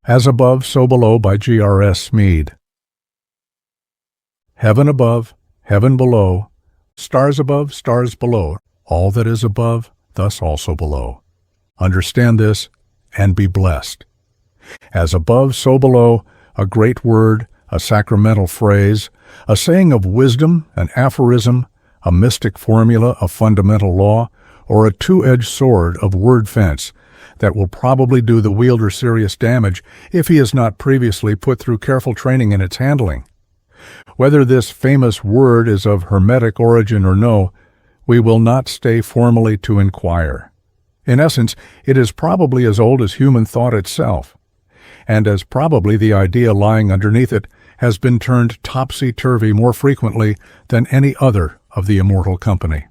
As Above, So Below by G.R.S. Mead. Heaven above, heaven below, stars above, stars below, all that is above, thus also below. Understand this, and be blessed. As above, so below, a great word, a sacramental phrase, a saying of wisdom, an aphorism, a mystic formula of fundamental law, or a two-edged sword of word fence that will probably do the wielder serious damage if he is not previously put through careful training in its handling. Whether this famous word is of Hermetic origin or no, we will not stay formally to inquire. In essence, it is probably as old as human thought itself, and as probably the idea lying underneath it has been turned topsy-turvy more frequently than any other of the immortal company.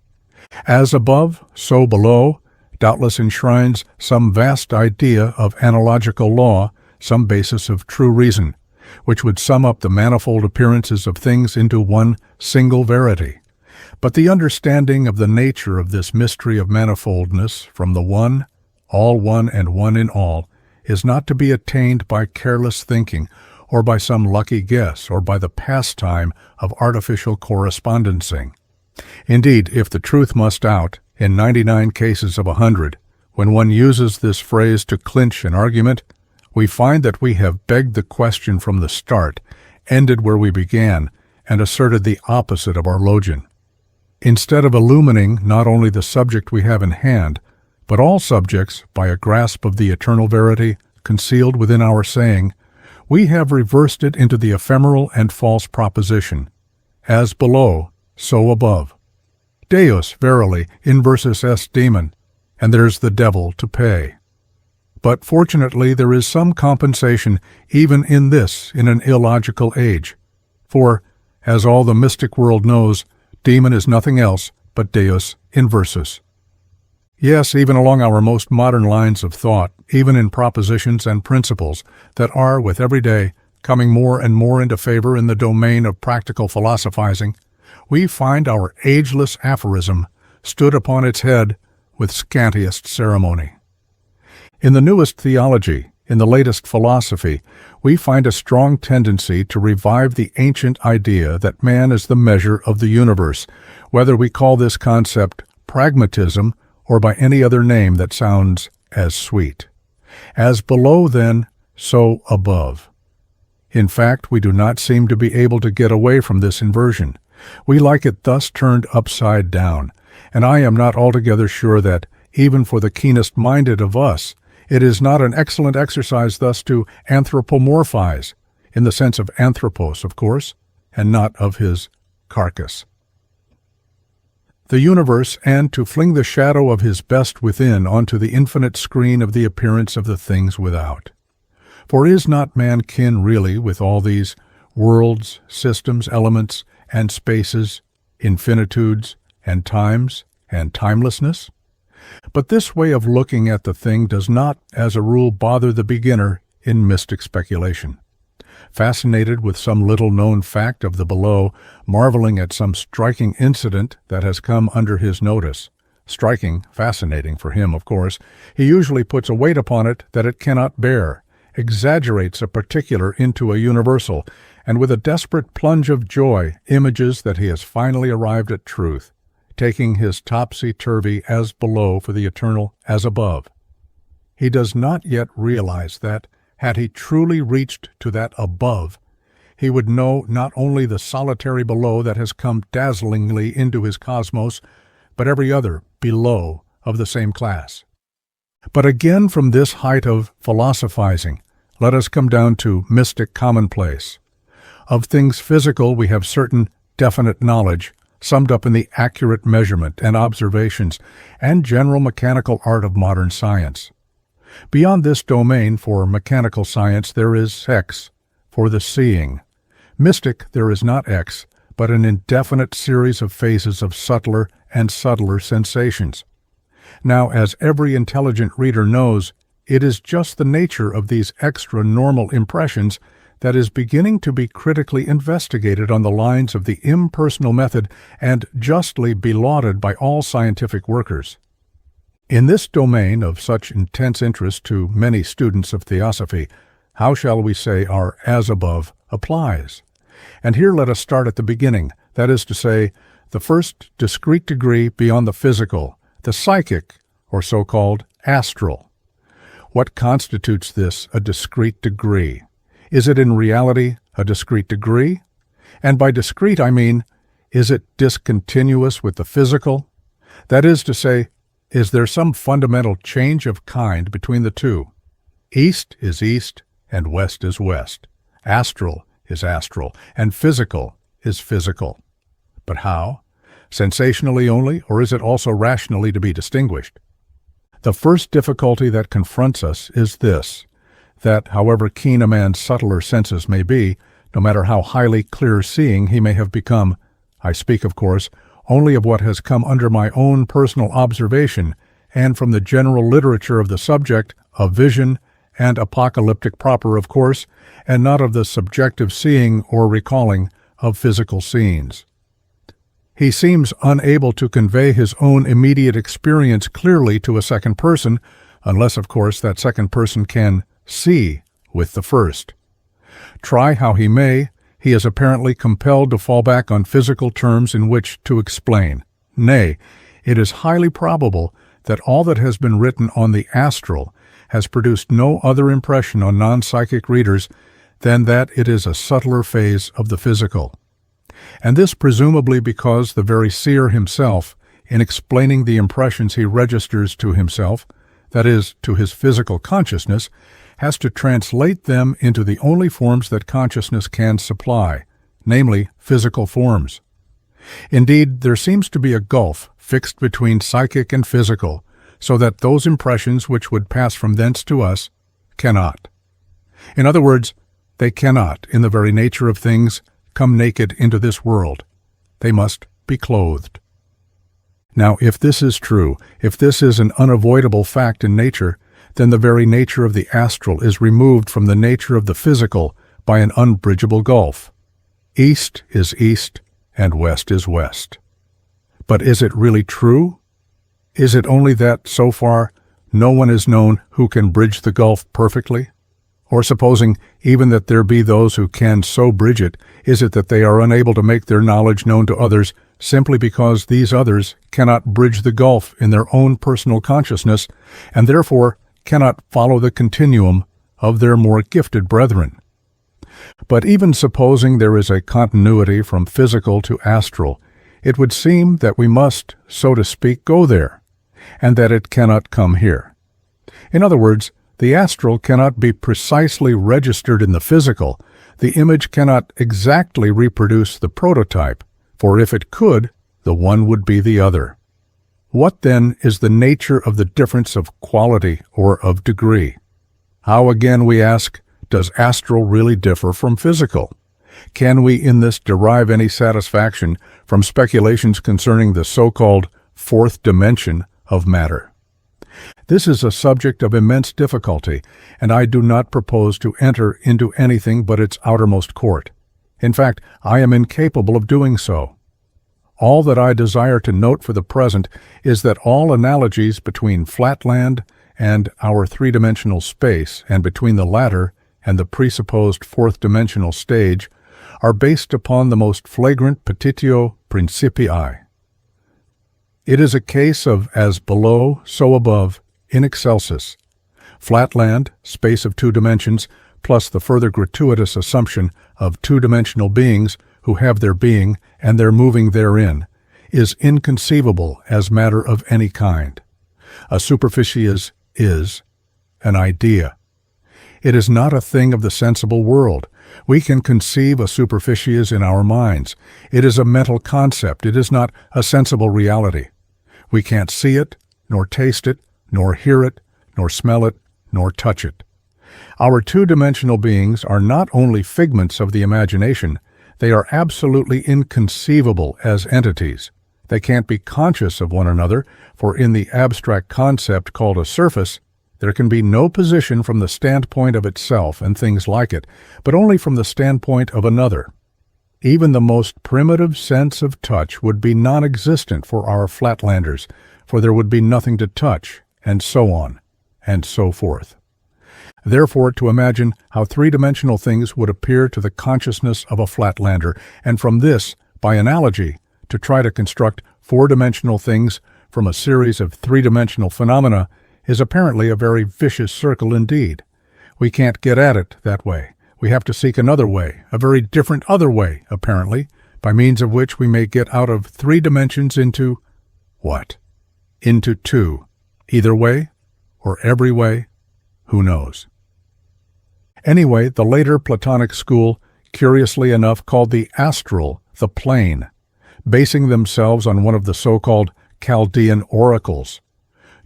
As above, so below, doubtless enshrines some vast idea of analogical law, some basis of true reason, which would sum up the manifold appearances of things into one single verity. But the understanding of the nature of this mystery of manifoldness from the one, all one and one in all, is not to be attained by careless thinking, or by some lucky guess, or by the pastime of artificial correspondencing. Indeed, if the truth must out, in 99 cases of 100, when one uses this phrase to clinch an argument, we find that we have begged the question from the start, ended where we began, and asserted the opposite of our login. Instead of illumining not only the subject we have in hand, but all subjects by a grasp of the eternal verity concealed within our saying, we have reversed it into the ephemeral and false proposition, as below, so above. Deus, verily, inversus est demon, and there's the devil to pay. But fortunately there is some compensation even in this in an illogical age. For, as all the mystic world knows, demon is nothing else but Deus inversus. Yes, even along our most modern lines of thought, even in propositions and principles that are, with every day, coming more and more into favor in the domain of practical philosophizing, we find our ageless aphorism stood upon its head with scantiest ceremony. In the newest theology, in the latest philosophy, we find a strong tendency to revive the ancient idea that man is the measure of the universe, whether we call this concept pragmatism or by any other name that sounds as sweet. As below, then, so above. In fact, we do not seem to be able to get away from this inversion. We like it thus turned upside down, and I am not altogether sure that, even for the keenest-minded of us, it is not an excellent exercise thus to anthropomorphize, in the sense of anthropos, of course, and not of his carcass, the universe, and to fling the shadow of his best within onto the infinite screen of the appearance of the things without. For is not man kin really with all these worlds, systems, elements, and spaces, infinitudes, and times, and timelessness? But this way of looking at the thing does not, as a rule, bother the beginner in mystic speculation. Fascinated with some little-known fact of the below, marveling at some striking incident that has come under his notice, striking, fascinating for him, of course, he usually puts a weight upon it that it cannot bear, exaggerates a particular into a universal, and with a desperate plunge of joy images that he has finally arrived at truth, taking his topsy-turvy as below for the eternal as above. He does not yet realize that, had he truly reached to that above, he would know not only the solitary below that has come dazzlingly into his cosmos, but every other below of the same class. But again, from this height of philosophizing, let us come down to mystic commonplace. Of things physical we have certain definite knowledge, summed up in the accurate measurement and observations and general mechanical art of modern science. Beyond this domain for mechanical science there is X, for the seeing. Mystic there is not X, but an indefinite series of phases of subtler and subtler sensations. Now, as every intelligent reader knows, it is just the nature of these extra-normal impressions that is beginning to be critically investigated on the lines of the impersonal method and justly belauded by all scientific workers. In this domain of such intense interest to many students of theosophy, how shall we say our as above applies? And here let us start at the beginning, that is to say, the first discrete degree beyond the physical, the psychic, or so-called astral. What constitutes this a discrete degree? Is it in reality a discrete degree? And by discrete I mean, is it discontinuous with the physical? That is to say, is there some fundamental change of kind between the two? East is east, and west is west. Astral is astral, and physical is physical. But how? Sensationally only, or is it also rationally to be distinguished? The first difficulty that confronts us is this, that however keen a man's subtler senses may be, no matter how highly clear-seeing he may have become, I speak, of course, only of what has come under my own personal observation and from the general literature of the subject of vision and apocalyptic proper, of course, and not of the subjective seeing or recalling of physical scenes. He seems unable to convey his own immediate experience clearly to a second person, unless, of course, that second person can see with the first. Try how he may, he is apparently compelled to fall back on physical terms in which to explain. Nay, it is highly probable that all that has been written on the astral has produced no other impression on non-psychic readers than that it is a subtler phase of the physical. And this presumably because the very seer himself, in explaining the impressions he registers to himself, that is, to his physical consciousness, has to translate them into the only forms that consciousness can supply, namely physical forms. Indeed, there seems to be a gulf fixed between psychic and physical, so that those impressions which would pass from thence to us cannot. In other words, they cannot, in the very nature of things, come naked into this world. They must be clothed. Now, if this is true, if this is an unavoidable fact in nature, then the very nature of the astral is removed from the nature of the physical by an unbridgeable gulf. East is east, and west is west. But is it really true? Is it only that, so far, no one is known who can bridge the gulf perfectly? Or supposing even that there be those who can so bridge it, is it that they are unable to make their knowledge known to others simply because these others cannot bridge the gulf in their own personal consciousness, and therefore cannot follow the continuum of their more gifted brethren? But even supposing there is a continuity from physical to astral, it would seem that we must, so to speak, go there, and that it cannot come here. In other words, the astral cannot be precisely registered in the physical, the image cannot exactly reproduce the prototype, for if it could, the one would be the other. What then is the nature of the difference of quality or of degree? How, again, we ask, does astral really differ from physical? Can we in this derive any satisfaction from speculations concerning the so-called fourth dimension of matter? This is a subject of immense difficulty, and I do not propose to enter into anything but its outermost court. In fact, I am incapable of doing so. All that I desire to note for the present is that all analogies between flatland and our three-dimensional space, and between the latter and the presupposed fourth-dimensional stage, are based upon the most flagrant petitio principii. It is a case of as below, so above, in excelsis. Flatland, space of two dimensions, plus the further gratuitous assumption of two-dimensional beings who have their being and their moving therein, is inconceivable as matter of any kind. A superficies is an idea. It is not a thing of the sensible world. We can conceive a superficies in our minds. It is a mental concept. It is not a sensible reality. We can't see it, nor taste it, nor hear it, nor smell it, nor touch it. Our two-dimensional beings are not only figments of the imagination, they are absolutely inconceivable as entities. They can't be conscious of one another, for in the abstract concept called a surface, there can be no position from the standpoint of itself and things like it, but only from the standpoint of another. Even the most primitive sense of touch would be non-existent for our flatlanders, for there would be nothing to touch, and so on, and so forth. Therefore, to imagine how three-dimensional things would appear to the consciousness of a flatlander, and from this, by analogy, to try to construct four-dimensional things from a series of three-dimensional phenomena is apparently a very vicious circle indeed. We can't get at it that way. We have to seek another way, a very different other way, apparently, by means of which we may get out of three dimensions into what? Into two. Either way, or every way, who knows? Anyway, the later Platonic school, curiously enough, called the astral the plane, basing themselves on one of the so-called Chaldean oracles.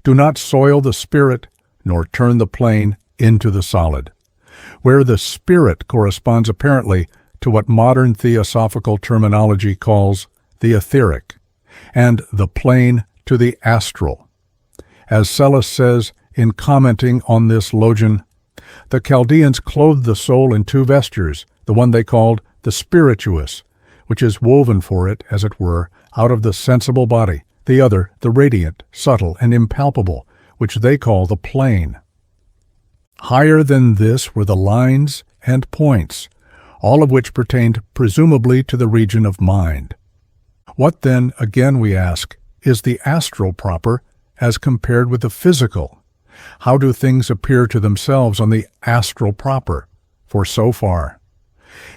Do not soil the spirit, nor turn the plane into the solid, where the spirit corresponds apparently to what modern theosophical terminology calls the etheric, and the plane to the astral. As Sellis says in commenting on this logion, the Chaldeans clothed the soul in two vestures, the one they called the spirituous, which is woven for it, as it were, out of the sensible body, the other, the radiant, subtle, and impalpable, which they call the plane. Higher than this were the lines and points, all of which pertained presumably to the region of mind. What then, again we ask, is the astral proper as compared with the physical? How do things appear to themselves on the astral proper? For so far,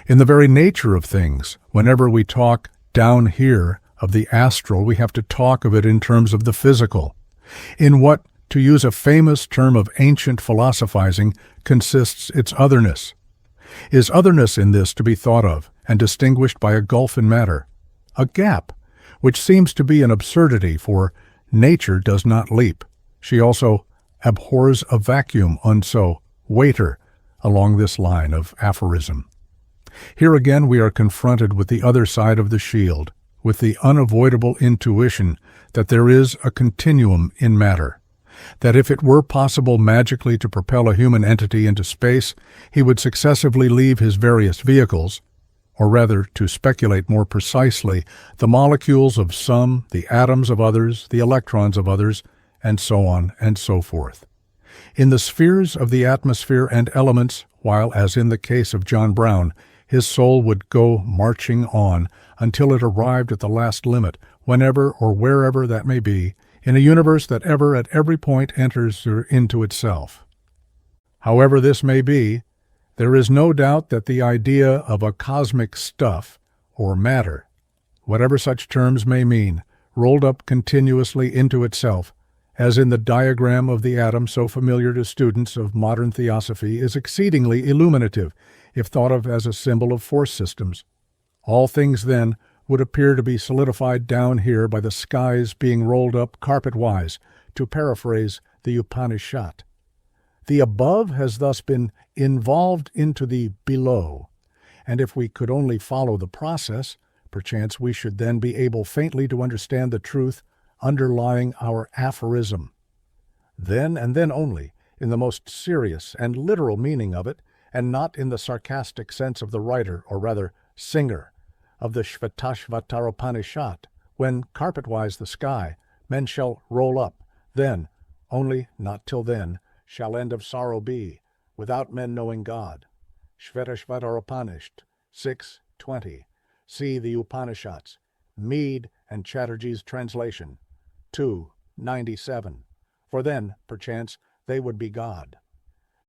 in the very nature of things, whenever we talk down here of the astral, we have to talk of it in terms of the physical. In what, to use a famous term of ancient philosophizing, consists its otherness? Is otherness in this to be thought of and distinguished by a gulf in matter, a gap, which seems to be an absurdity, for nature does not leap. She also abhors a vacuum, unso, waiter, along this line of aphorism. Here again we are confronted with the other side of the shield, with the unavoidable intuition that there is a continuum in matter, that if it were possible magically to propel a human entity into space, he would successively leave his various vehicles, or rather, to speculate more precisely, the molecules of some, the atoms of others, the electrons of others, and so on and so forth. In the spheres of the atmosphere and elements, while, as in the case of John Brown, his soul would go marching on until it arrived at the last limit, whenever or wherever that may be, in a universe that ever at every point enters into itself. However this may be, there is no doubt that the idea of a cosmic stuff, or matter, whatever such terms may mean, rolled up continuously into itself, as in the diagram of the atom so familiar to students of modern theosophy, is exceedingly illuminative, if thought of as a symbol of force systems. All things, then, would appear to be solidified down here by the skies being rolled up carpet-wise, to paraphrase the Upanishad. The above has thus been involved into the below, and if we could only follow the process, perchance we should then be able faintly to understand the truth underlying our aphorism. Then and then only, in the most serious and literal meaning of it, and not in the sarcastic sense of the writer, or rather singer, of the Shvetashvataropanishad, when, carpet-wise the sky, men shall roll up, then, only not till then, shall end of sorrow be, without men knowing God. Shvetashvataropanishad 6:20. See the Upanishads, Mead and Chatterjee's translation, 2:97. For then, perchance, they would be God.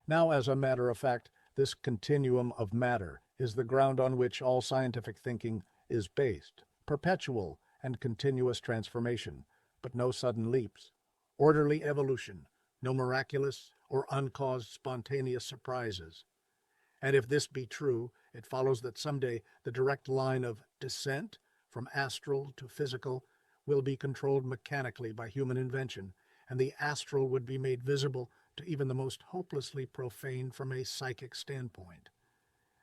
Now, as a matter of fact, this continuum of matter is the ground on which all scientific thinking is based, perpetual and continuous transformation, but no sudden leaps, orderly evolution, no miraculous or uncaused spontaneous surprises. And if this be true, it follows that someday the direct line of descent from astral to physical will be controlled mechanically by human invention, and the astral would be made visible to even the most hopelessly profane from a psychic standpoint.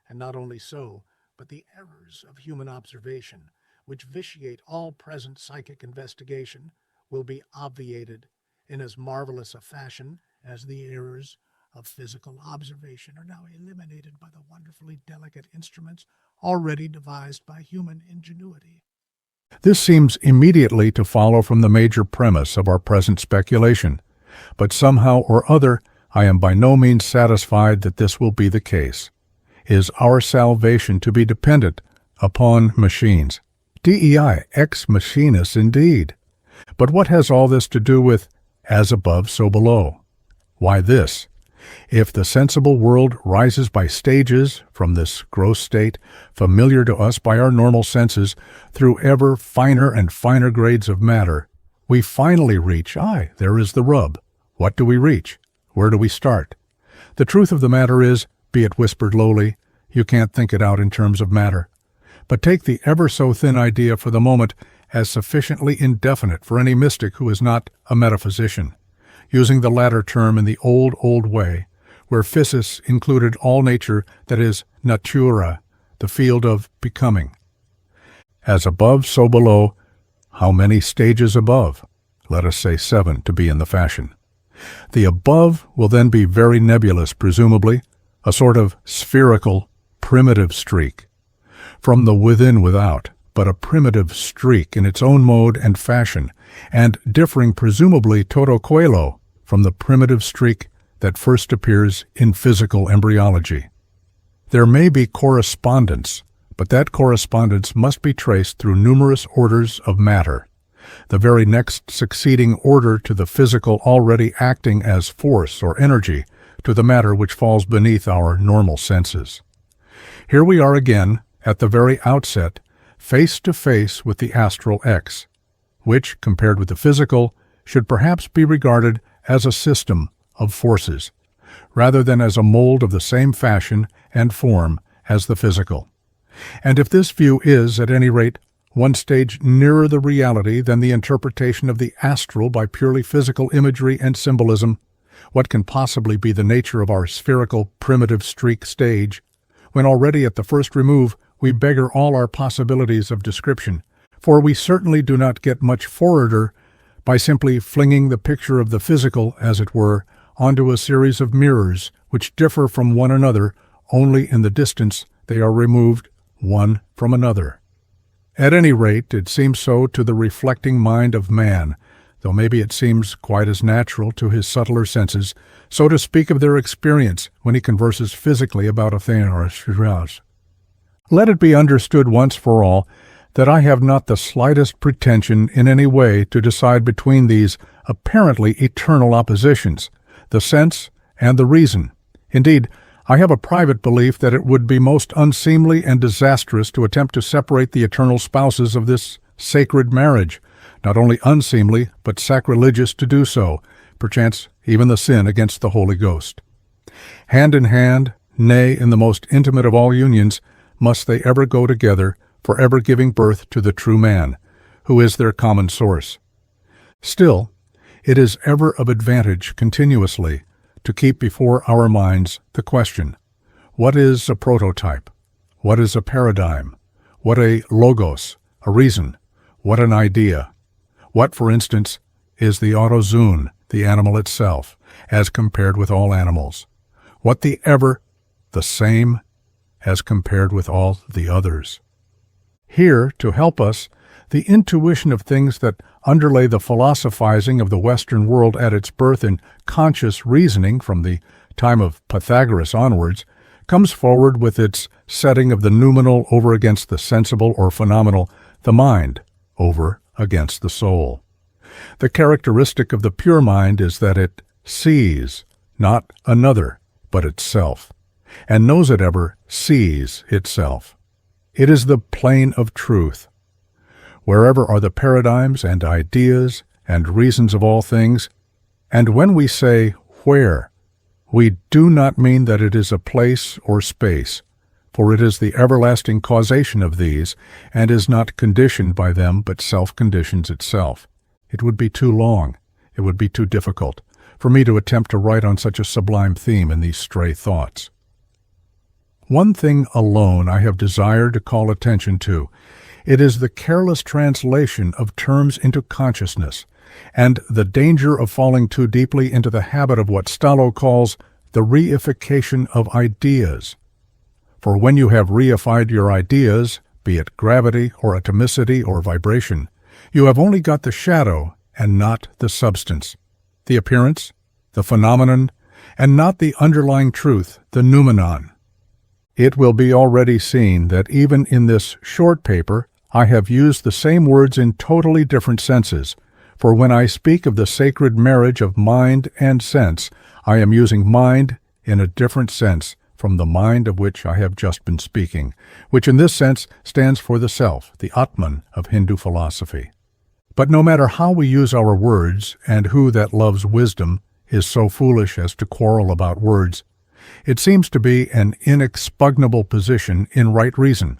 And not only so, but the errors of human observation, which vitiate all present psychic investigation, will be obviated in as marvelous a fashion as the errors of physical observation are now eliminated by the wonderfully delicate instruments already devised by human ingenuity. This seems immediately to follow from the major premise of our present speculation, but somehow or other I am by no means satisfied that this will be the case. Is our salvation to be dependent upon machines? DEI ex machinis indeed. But what has all this to do with as above, so below? Why this: if the sensible world rises by stages from this gross state, familiar to us by our normal senses, through ever finer and finer grades of matter, we finally reach, there is the rub. What do we reach? Where do we start? The truth of the matter is, be it whispered lowly, you can't think it out in terms of matter. But take the ever-so-thin idea for the moment as sufficiently indefinite for any mystic who is not a metaphysician, using the latter term in the old way, where physis included all nature, that is, natura, the field of becoming. As above, so below. How many stages above? Let us say 7 to be in the fashion. The above will then be very nebulous, presumably, a sort of spherical, primitive streak. From the within without, but a primitive streak in its own mode and fashion, and differing presumably toto coelo from the primitive streak that first appears in physical embryology. There may be correspondence, but that correspondence must be traced through numerous orders of matter, the very next succeeding order to the physical already acting as force or energy to the matter which falls beneath our normal senses. Here we are again, at the very outset, face to face with the astral X, which, compared with the physical, should perhaps be regarded as a system of forces, rather than as a mold of the same fashion and form as the physical. And if this view is, at any rate, one stage nearer the reality than the interpretation of the astral by purely physical imagery and symbolism, what can possibly be the nature of our spherical primitive streak stage, when already at the first remove we beggar all our possibilities of description, for we certainly do not get much forwarder by simply flinging the picture of the physical, as it were, onto a series of mirrors which differ from one another only in the distance they are removed one from another. At any rate, it seems so to the reflecting mind of man, though maybe it seems quite as natural to his subtler senses, so to speak of their experience when he converses physically about a thing or a G.R.S. Let it be understood once for all that I have not the slightest pretension in any way to decide between these apparently eternal oppositions, the sense and the reason. Indeed, I have a private belief that it would be most unseemly and disastrous to attempt to separate the eternal spouses of this sacred marriage, not only unseemly, but sacrilegious to do so, perchance even the sin against the Holy Ghost. Hand in hand, nay, in the most intimate of all unions, must they ever go together, forever giving birth to the true man, who is their common source. Still, it is ever of advantage continuously to keep before our minds the question, what is a prototype? What is a paradigm? What a logos, a reason? What an idea? What, for instance, is the autozoon, the animal itself, as compared with all animals? What the ever, the same, as compared with all the others? Here, to help us, the intuition of things that underlay the philosophizing of the Western world at its birth in conscious reasoning from the time of Pythagoras onwards, comes forward with its setting of the noumenal over against the sensible or phenomenal, the mind over against the soul. The characteristic of the pure mind is that it sees not another, but itself, and knows it ever sees itself. It is the plane of truth. Wherever are the paradigms and ideas and reasons of all things, and when we say where, we do not mean that it is a place or space, for it is the everlasting causation of these, and is not conditioned by them, but self-conditions itself. It would be too long, it would be too difficult, for me to attempt to write on such a sublime theme in these stray thoughts. One thing alone I have desired to call attention to. It is the careless translation of terms into consciousness, and the danger of falling too deeply into the habit of what Stallo calls the reification of ideas. For when you have reified your ideas, be it gravity or atomicity or vibration, you have only got the shadow and not the substance, the appearance, the phenomenon, and not the underlying truth, the noumenon. It will be already seen that even in this short paper, I have used the same words in totally different senses, for when I speak of the sacred marriage of mind and sense, I am using mind in a different sense from the mind of which I have just been speaking, which in this sense stands for the self, the Atman of Hindu philosophy. But no matter how we use our words, and who that loves wisdom is so foolish as to quarrel about words, it seems to be an inexpugnable position in right reason,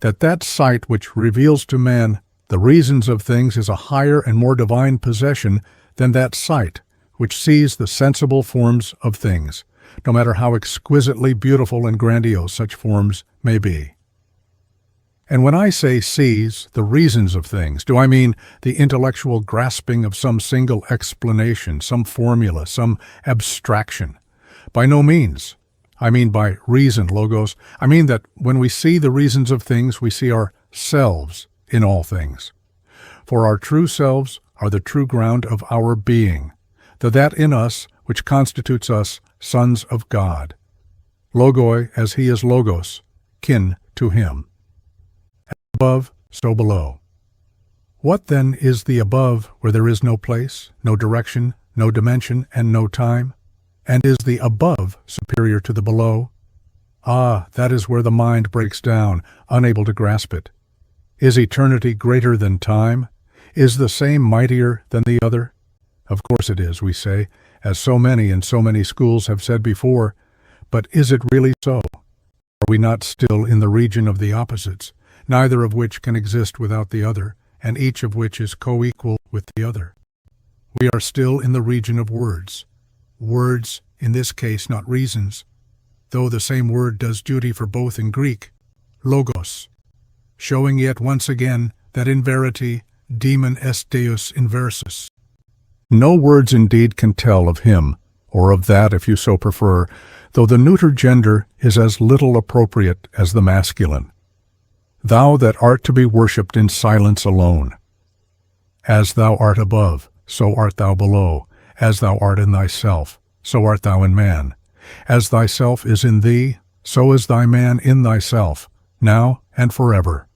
that sight which reveals to man the reasons of things is a higher and more divine possession than that sight which sees the sensible forms of things, no matter how exquisitely beautiful and grandiose such forms may be. And when I say sees the reasons of things, do I mean the intellectual grasping of some single explanation, some formula, some abstraction? By no means. I mean by reason, logos. I mean that when we see the reasons of things, we see ourselves in all things. For our true selves are the true ground of our being, that in us which constitutes us sons of God. Logoi as he is logos, kin to him. As above, so below. What then is the above where there is no place, no direction, no dimension, and no time? And is the above superior to the below? Ah, that is where the mind breaks down, unable to grasp it. Is eternity greater than time? Is the same mightier than the other? Of course it is, we say, as so many in so many schools have said before, but is it really so? Are we not still in the region of the opposites, neither of which can exist without the other, and each of which is co-equal with the other? We are still in the region of words. Words, in this case not reasons, though the same word does duty for both in Greek, logos, showing yet once again that in verity demon est Deus inversus. No words indeed can tell of him, or of that if you so prefer, though the neuter gender is as little appropriate as the masculine. Thou that art to be worshipped in silence alone. As thou art above, so art thou below. As thou art in thyself, so art thou in man. As thyself is in thee, so is thy man in thyself, now and forever.